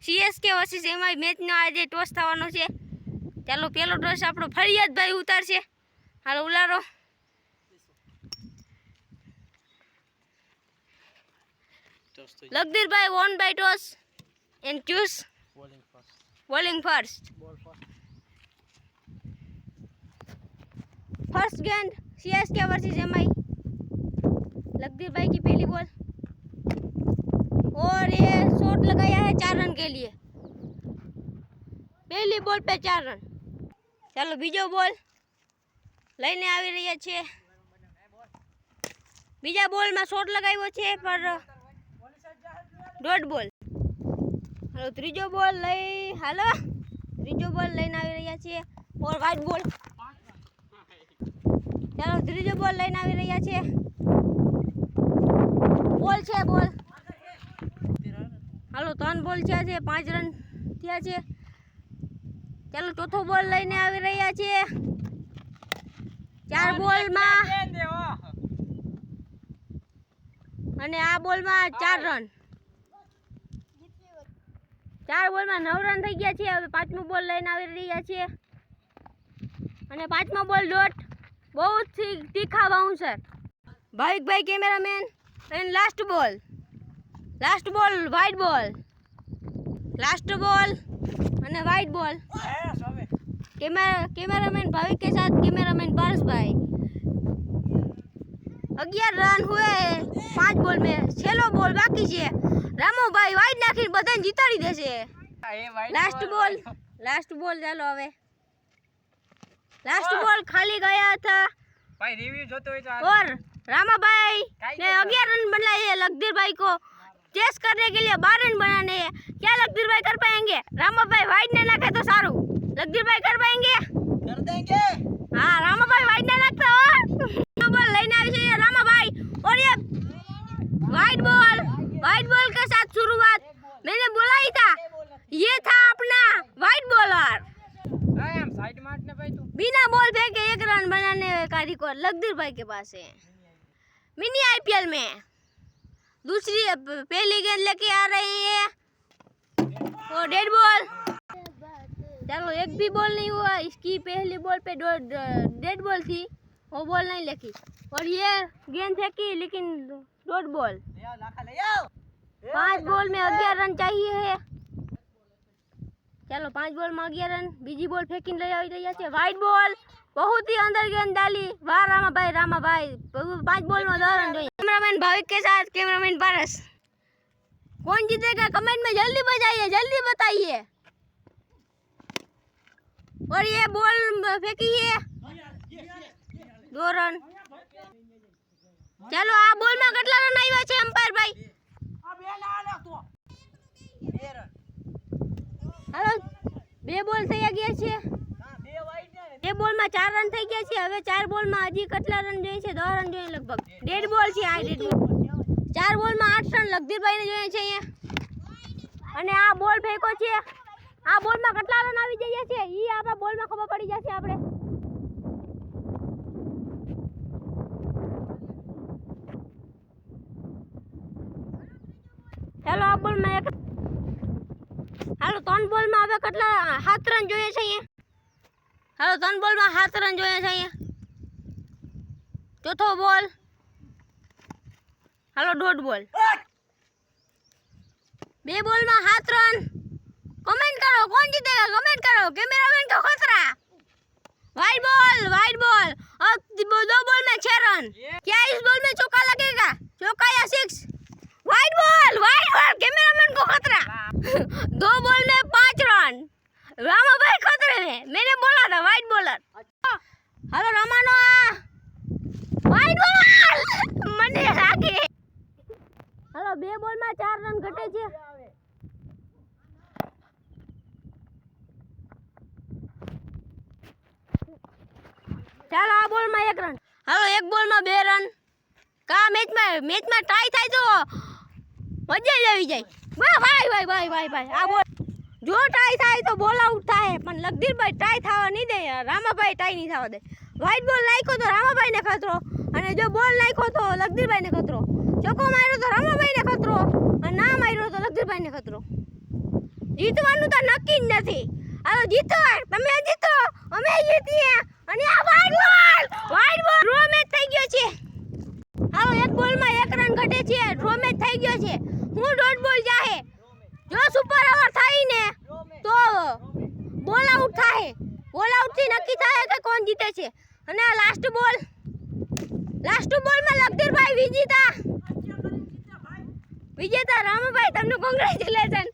CSK versus MI મેચનો આજે toss થવાનો છે। ચાલો પહેલો ટોસ આપણો ફરિયાદભાઈ ઉતારશે। હાલો ઉલારો। લગદીરભાઈ won by toss and choose bowling first। First गेंद CSK versus MI. Lakhdir bhai की पहली बॉल और ये शॉट लगाया है 4 रन के लिए। पहली बॉल पे 4 रन। चलो बीजो बॉल લઈને આવી રહ્યા છે। બીજા બોલમાં શોટ લગાવ્યો છે પર ડોટ બોલ। હાલો ત્રીજો બોલ લઈને આવી રહ્યા છે और वाइट बॉल। ચાલો ત્રીજો બોલ લઈને આવી રહ્યા છે। બોલ છે બોલ। હાલો 3 બોલ છે 5 રન થયા છે। ચાલો ચોથો બોલ લઈને આવી રહ્યા છે। 4 બોલમાં અને આ બોલમાં 4 રન। 4 બોલમાં 9 રન થઈ ગયા છે। હવે પાંચમો બોલ લઈને આવી રહ્યા છે અને પાંચમો બોલ ડોટ। बहुत तीखा बाउंसर। भाविक भाई cameraman and last ball white ball. Last ball અને वाइट बॉल। कैमरामैन भाविक के साथ कैमरामैन पारस भाई। 11 रन हुए 5 बॉल में। छेल्लो बॉल बाकी है। रामो भाई वाइट नाखीने बधाने जीताड़ी देशे। लास्ट बॉल ચાલો હવે लास्ट बॉल खाली गया था भाई रिव्यू जोते हुए और रामा भाई ने 11 रन बनाए हैं। लखदीर भाई को चेस करने के लिए 12 रन बनाने हैं। क्या लखदीर भाई कर पाएंगे? रामा भाई वाइड ने नाखे तो सारू। लखदीर भाई कर पाएंगे? कर देंगे। हाँ रामा भाई वाइड ने नाखता हो। बॉल लेने आई है रामा भाई और ये वाइट बॉल के साथ शुरुआत मैंने बोला ही था। ये था अपना वाइट बॉलर। साइड मारने भाई तू बिना बॉल फेंके 1 रन बनाने का रिकॉर्ड लखदीर भाई के पास है। मिनी आईपीएल में दूसरी पहली गेंद लेके आ रहे हैं और डेड बॉल। चलो एक भी बॉल नहीं हुआ। इसकी पहली बॉल पे डेड बॉल थी, वो बॉल नहीं लेकी और ये गेंद फेंकी लेकिन डॉट बॉल। 5 बॉल में 11 रन चाहिए है। चलो 5 बॉल में 11 रन। बीजी बॉल फेंकी लई આવી રહ્યા છે। वाइट बॉल बहुत ही अंदर गेंद डाली। वाह रामा भाई 5 बॉल में 10 रन જોઈએ। कैमरामैन भाविक के साथ कैमरामैन पारस। कौन जीतेगा कमेंट में जल्दी बताइए। और ये बॉल फेंकी है 2 रन। चलो आ बॉल में કેટલા રન આવ્યા છે એમ્પાયર ભાઈ? હાલો 2 બોલ થઈ ગયા છે। 2 બોલમાં 4 રન થઈ ગયા છે। હવે 4 બોલમાં હજી કેટલા રન જોઈએ છે? 10 રન જોઈએ લગભગ। ડેડ બોલ છે આ ડેડ બોલ। 4 બોલમાં 8 રન લખદીરભાઈને જોઈએ છે અહીંયા। અને આ બોલ ફેંકો છે। આ બોલમાં કેટલા રન આવી જાય છે ઈ આપણા બોલમાં ખબર પડી જશે આપણે। ચાલો આ બોલમાં એક હાલો 3 બોલમાં હવે કેટલા 7 રન જોઈએ છે અહીંયા। હાલો 3 બોલમાં 7 રન જોઈએ છે અહીંયા। ચોથો બોલ હાલો ડોટ બોલ। 2 બોલમાં 7 रन। कमेंट करो कौन जीतेगा? कमेंट करो। कैमरामैन का खतरा। वाइट बॉल और 2 बॉल में 6 रन। क्या इस बॉल में चौका लगेगा? चौका या 6? वाइट बॉल कैमरामैन को खतरा। 2 बॉल में 5 रन। रामा भाई खतरे में। मैंने बोला था वाइट बॉलर। हेलो रामानो वाइट बॉल मने लागे। हेलो 2 बॉल में 4 रन घटे छे। ચાલો આ બોલમાં 1 રન। હાલો 1 બોલમાં 2 રન। કા મેચમાં ટ્રાય થાય તો મજા જ આવી જાય। વાહ ભાઈ આ બોલ જો ટ્રાય થાય તો બોલ આઉટ થાય પણ લખદીરભાઈ ટ્રાય થવા નહીં દે। રામાભાઈ ટ્રાય નહીં થવા દે। વ્હાઈટ બોલ નાખ્યો તો રામાભાઈને ખતરો અને જો બોલ નાખ્યો તો લખદીરભાઈને ખતરો। ચોકો માર્યો તો રામાભાઈને ખતરો અને ના માર્યો તો લખદીરભાઈને ખતરો। જીતવાનું તો નક્કી જ નથી. હાલો જીતો, તમે જીતો, અમે જીતીએ અને આ વાઇડ બોલ ડ્રો મેચ થઈ ગયો છે. હાલો એક બોલમાં 1 રન ઘટે છે, ડ્રો મેચ થઈ ગયો છે. હું ડોટ બોલ જાહે. જો સુપર ઓવર થાય ને તો બોલ આઉટ થાય. બોલ આઉટ થી નક્કી થાય કે કોણ જીતે છે. અને આ લાસ્ટ બોલમાં લગધીરભાઈ વિજેતા રામભાઈ, તમને કોંગ્રેચ્યુલેશન.